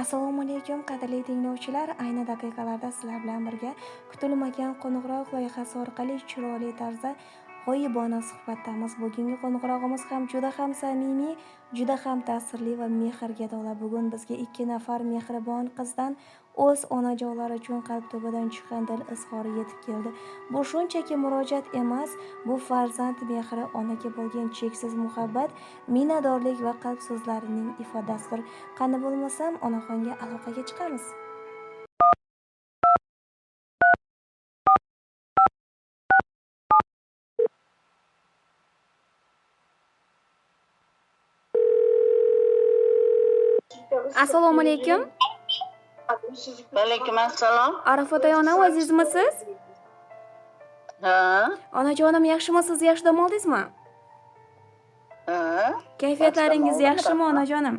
Assalomu alaykum qadrli tinglovchilar. Ayni daqiqalarda sizlar bilan birga kutilmagan qo'ng'iroq loyihasi orqali chiroyli tarzda g'oyibona suhbatdamiz. Bugungi qo'ng'irog'imiz ham juda ham samimiy, juda ham ta'sirli va mehrga to'la. Bugun bizga 2 nafar mehribon qizdan o'z onajonlari uchun qalb tubidan chiqqan dil izhori yetib keldi. Bu shunchaki murojaat emas, bu farzand mehri, onaga bo'lgan cheksiz muhabbat, minnatdorlik va qalb so'zlarining ifodasidir. Qani bo'lmasam, onaxonga aloqaga chiqamiz. Assalomu alaykum. Alaykum assalom. Arafat onam, azizmisiz? Ha? Onajonim, yaxshimisiz? Yaxshi dam oldingizmi? Ha? Kayfiyatlaringiz yaxshimi onajonim?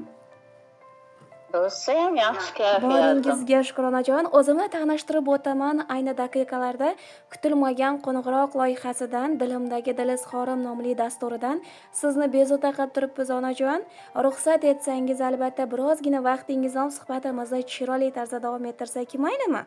Do'stim yaxshi kayfiyatim. Boringizga shukr onajon. O'zimni tanishtirib o'taman. Ayni daqiqalarda kutilmagan qo'ng'iroq loyihasidan Dilimdagi dil izhorim nomli dasturidan sizni bezovta qilib turibmiz onajon. Ruxsat etsangiz albatta birozgina vaqtingizni olib suhbatimizni chiroyli tarzda davom ettirsak maylimi?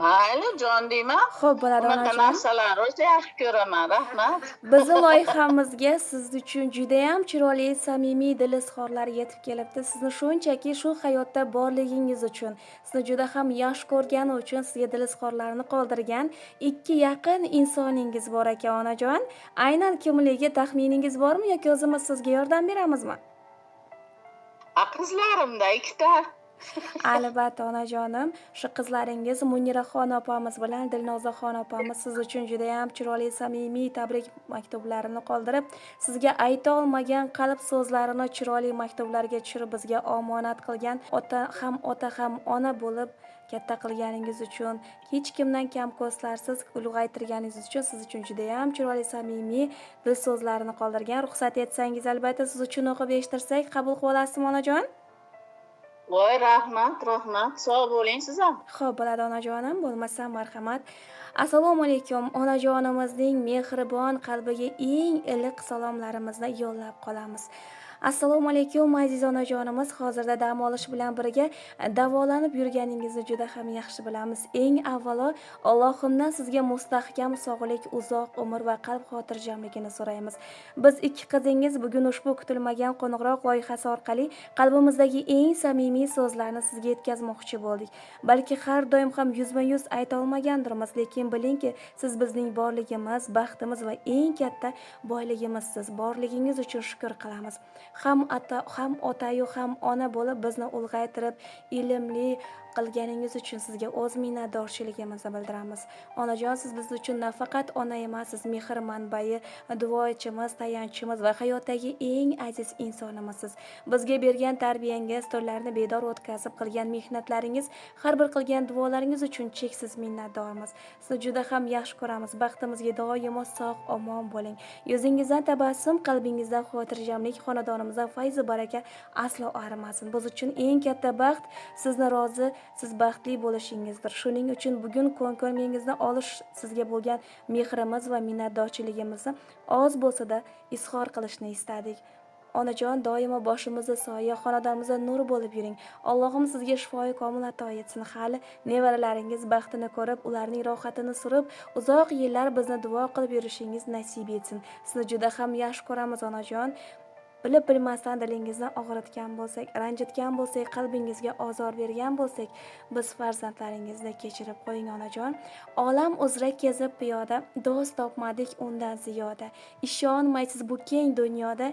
Mayli, jon deyman. Xo'p, bo'ladi Bunaqa onajon. narsalarni o'zi yaxshi ko'raman. Rahmat. Bizni loyihamizga siz uchun juda ham chiroyli, samimiy dil izhorlari yetib kelibdi. Sizni shunchaki shu hayotda borligingiz uchun, sizni juda ham yaxshi ko'rgani uchun sizga dil izhorlarini qoldirgan 2 yaqin insoningiz bor ekan onajon. Aynan kimligi taxminingiz bormi yoki o'zimiz sizga yordam beramizmi? Qizlarimda 2ta. Albatta onajonim, shu qizlaringiz Muniraxon opamiz bilan Dilnozaxon opamiz siz uchun juda ham chiroyli, samimiy tabrik maktublarini qoldirib, sizga ayta olmagan qalb so'zlarini chiroyli maktublarga tushirib bizga omonat qilgan, ota ham ona bo'lib katta qilganingiz uchun, hech kimdan kam ko'zlarsiz ulg'aytirganingiz uchun siz uchun juda ham chiroyli, samimiy dil so'zlarini qoldirgan. Ruxsat etsangiz albatta siz uchun o'qib eshittirsak, qabul qilib olasizmi onajon? Voy, rahmat. Sog' bo'ling siz ham. Xo'p, bo'ladi onajonim, bo'lmasa marhamat. Assalomu alaykum. Onajonimizning mehribon qalbiga eng iliq salomlarimizni yo'llab qolamiz. Assalomu alaykum aziz onajonimiz. Hozirda dam olish bilan birga davolanib yurganingizni juda ham yaxshi bilamiz. Eng avvalo Allohimdan sizga mustahkam sog'lik, uzoq umr va qalb xotirjamligini so'raymiz. Biz 2 qizingiz bugun ushbu kutilmagan qo'ng'iroq loyihasi orqali qalbimizdagi eng samimiy so'zlarni sizga yetkazmoqchi bo'ldik. Balki har doim ham yuzma-yuz ayta olmagandirmiz, lekin bilingki, siz bizning borligimiz, baxtimiz va eng katta boyligimizsiz. Borligingiz uchun shukr qilamiz. Ham otayu ham ona bo'lib bizni ulg'aytirib, ilmli qilganingiz uchun sizga o'z minnatdorchiligimizni bildiramiz. Onajon, siz biz uchun nafaqat ona emas, siz mehr manbai, duochimiz, tayanchimiz va hayotdagi eng aziz insonimizsiz. Bizga bergan tarbiyangiz, tunlarni bedor o'tkazib qilgan mehnatlaringiz, har bir qilgan duolaringiz uchun cheksiz minnatdormiz. Sizni juda ham yaxshi ko'ramiz. Baxtimizga doimo sog', omon bo'ling. Yuzingizdan tabassum, qalbingizdan xotirjamlik, xonadonimizda fayz va baraka aslo arimasin. Biz uchun eng katta baxt sizni rozi, siz baxtli bo'lishingizdir. Shuning uchun bugun ko'nglingizni olish, sizga bo'lgan mehrimiz va minnatdorchiligimizni oz bo'lsa-da izhor qilishni istadik. Onajon, doimo boshimizda soya, xonadonimizda nur bo'lib yuring. Allohim sizga shifoi komil ato etsin. Hali nevaralaringiz baxtini ko'rib, ularning rohatini surib, uzoq yillar bizni duo qilib yurishingiz nasib etsin. Sizni juda ham yaxshi ko'ramiz onajon. Bilib bilmasdan dilingizni og'ritgan bo'lsak, ranjitgan bo'lsak, qalbingizga ozor bergan bo'lsak, biz farzandlaringizni kechirib qo'ying onajon. Olam uzra kezib piyoda, do'st topmadik undan ziyoda. Ishonmaysiz bu keng dunyoda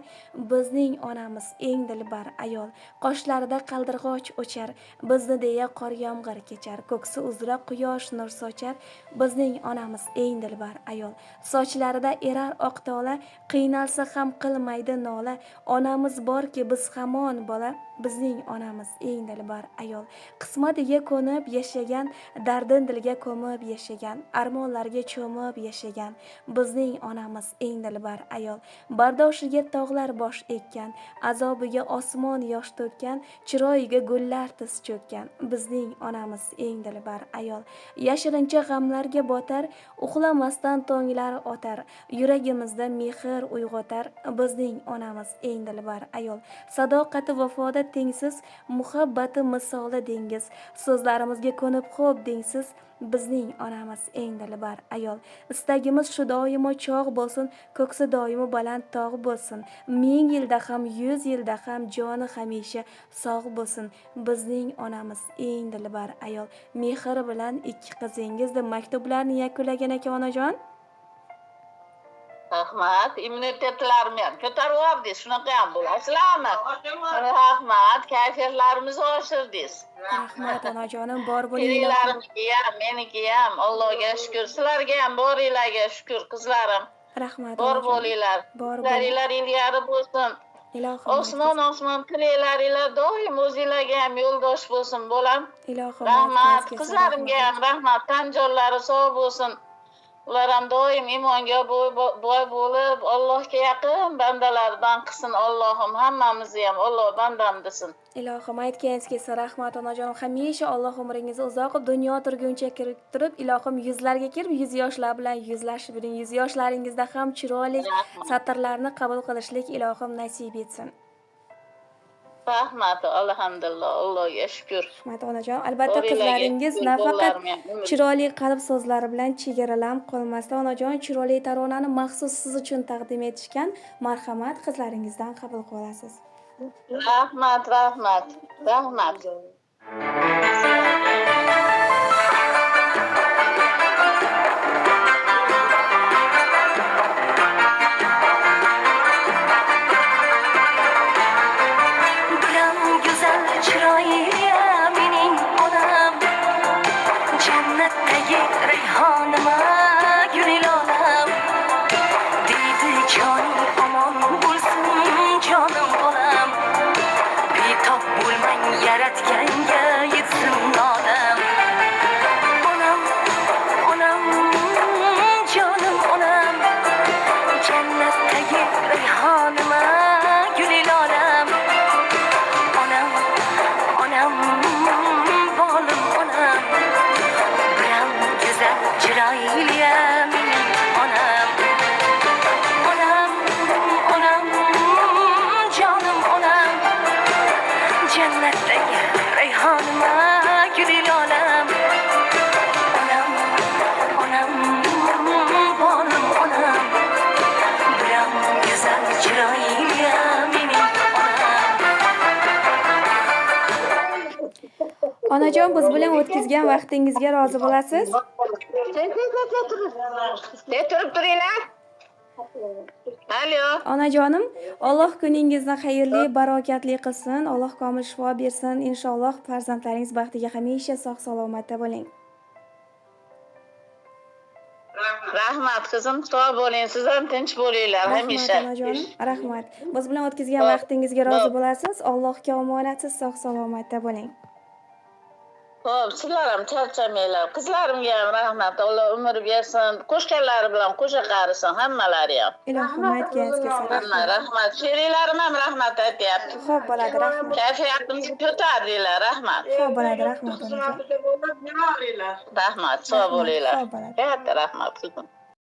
bizning onamiz eng dilbar ayol. Qoshlarida qaldirg'och o'char, bizni deya qor yomg'ir kechar. Ko'ksi uzra quyosh nur sochar, bizning onamiz eng dilbar ayol. Sochlarida erar oq tola, qiynalsa ham qilmaydi nola. Onamiz borki biz hamon bola, bizning onamiz eng dilbar ayol. Qismatiga ko'nib yashagan, dardin dilga ko'mib yashagan, armonlarga cho'mib yashagan, bizning onamiz eng dilbar ayol. Bardoshiga tog'lar bosh ekkan, azobiga osmon yosh to'kkan, chiroyiga gullar tiz cho'kkan, bizning onamiz eng dilbar ayol. Yashirincha g'amlarga botar, uxlamasdan tonglar otar, yuragimizda mehr uyg'otar, bizning onamiz eng dilbar ayol. Sadoqati vafoda tengsiz, muhabbati misoli dengiz. So'zlarimizga ko'nib xo'p dengsiz, bizning onamiz eng dilbar ayol. Istagimiz shu doimo chog' bo'lsin, ko'ksi doimo baland tog' bo'lsin. 1000 yilda ham, 100 yilda ham joni hamisha sog' bo'lsin. Bizning onamiz eng dilbar ayol. Mehr bilan ikki qizingiz deb maktublarni yakunlagan ekan onajon. Rahmat, immunitetlarni ham ko'tarib yubordingiz, shunaqa ham bo'lasizlarmi? Rahmat, kayfiyatlarimizni oshirdingiz. Rahmat onajonim, bor bo'ling. Kelilarimga ham, meniki ham, Allohga shukr. Sizlarga ham boringlarga shukr, qizlarim. Rahmat Bor onajon. bo'linglar. Bor bo'ling. Sizlaringlar ilgari bo'lsin. Ilohim Osmon tilaylaringlar doim o'zinglarga ham yo'ldosh bo'lsin, bolam. Ilohim Rahmat, qizlarimga ham rahmat, tan jonlari sog' bo'lsin. Ular ham doim imonga boy bo'lib, Allohga yaqin bandalardan qilsin Allohim, hammamizni ham Alloh bandam desin. Ilohim aytganingizga rahmat onajonim. Hamisha Alloh umringizni uzoq qilib, dunyo turguncha kirib turib, ilohim yuzlarga kirib, yuz yoshlar bilan yuzlashib yuring. Yuz yoshlaringizda ham chiroyli satrlarni qabul qilishlik ilohim nasib etsin. Rahmat, alhamdulillah, Allohga shukr. Rahmat onajon. Albatta qizlaringiz nafaqat chiroyli qalb so'zlari bilan chegaralanib qolmasdan onajon chiroyli taronani maxsus siz uchun taqdim etishgan. Marhamat, qizlaringizdan qabul qilib olasiz. Rahmat. Onajon, biz bilan o'tkazgan vaqtingizga rozi bo'lasiz? Turib turinglar. Alo. Onajonim, Alloh kuningizni xayrli, barokatli qilsin. Alloh komil shifo bersin. Inshaalloh farzandlaringiz baxtiga hamisha sog' salomatda bo'ling. Rahmat qizim, xudo bo'ling, siz ham tinch bo'linglar hamisha. Rahmat onajonim, rahmat. Biz bilan o'tkazgan vaqtingizga rozi bo'lasiz. Allohga omonatsiz sog' salomatda bo'ling. Xo'p, sizlar ham charchamanglar. Qizlarimga ham rahmat. Alloh umr bersin. Qo'shganlari bilan qo'sha qarisin hammalari ham. Ilohim aytganingizga rahmat. Sheringlarim ham rahmat aytyapti. Xo'p bo'ladi, rahmat. Kayfiyatimizni ko'tardinglar, rahmat. Xo'p bo'ladi, rahmat onajon. Rahmat, sog' bo'linglar. Xo'p bo'ladi. Katta rahmat qizim.